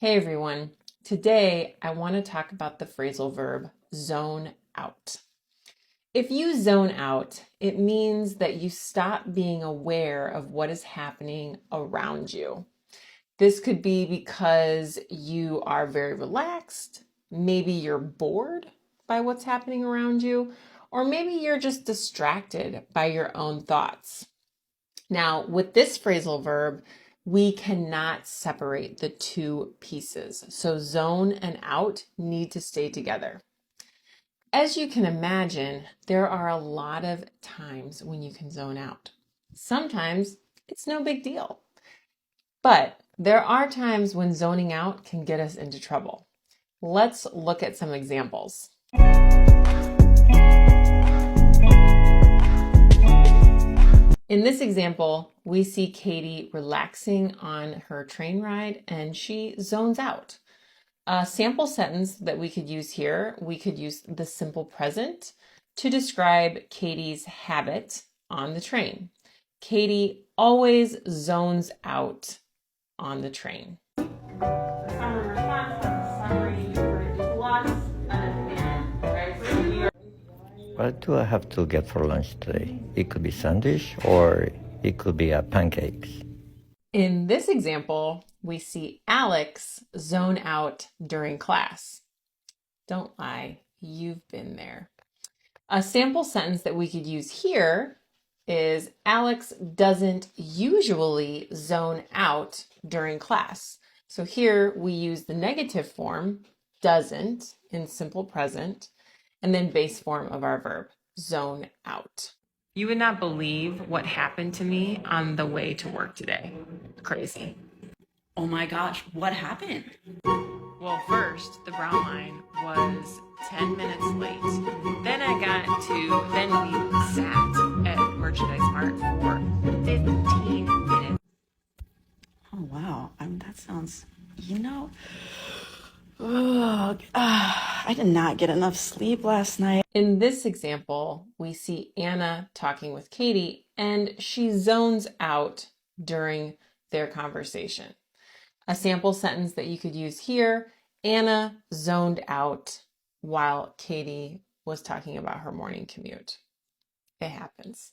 Hey everyone, today I want to talk about the phrasal verb zone out. If you zone out, it means that you stop being aware of what is happening around you. This could be because you are very relaxed, maybe you're bored by what's happening around you, or maybe you're just distracted by your own thoughts. Now, with this phrasal verb, we cannot separate the two pieces. So zone and out need to stay together. As you can imagine, there are a lot of times when you can zone out. Sometimes it's no big deal. But there are times when zoning out can get us into trouble. Let's look at some examples. In this example, we see Katie relaxing on her train ride and she zones out. A sample sentence that we could use here, we could use the simple present to describe Katie's habit on the train. Katie always zones out on the train. What do I have to get for lunch today? It could be sandwich or it could be pancakes. In this example, we see Alex zone out during class. Don't lie, you've been there. A sample sentence that we could use here is Alex doesn't usually zone out during class. So here we use the negative form, doesn't, in simple present, and then base form of our verb, zone out. You would not believe what happened to me on the way to work today. Crazy. Oh my gosh, what happened? Well, first, the brown line was 10 minutes late. Then we sat at Merchandise Mart for 15 minutes. Oh wow, that sounds, I did not get enough sleep last night. In this example, we see Anna talking with Katie and she zones out during their conversation. A sample sentence that you could use here, Anna zoned out while Katie was talking about her morning commute. It happens.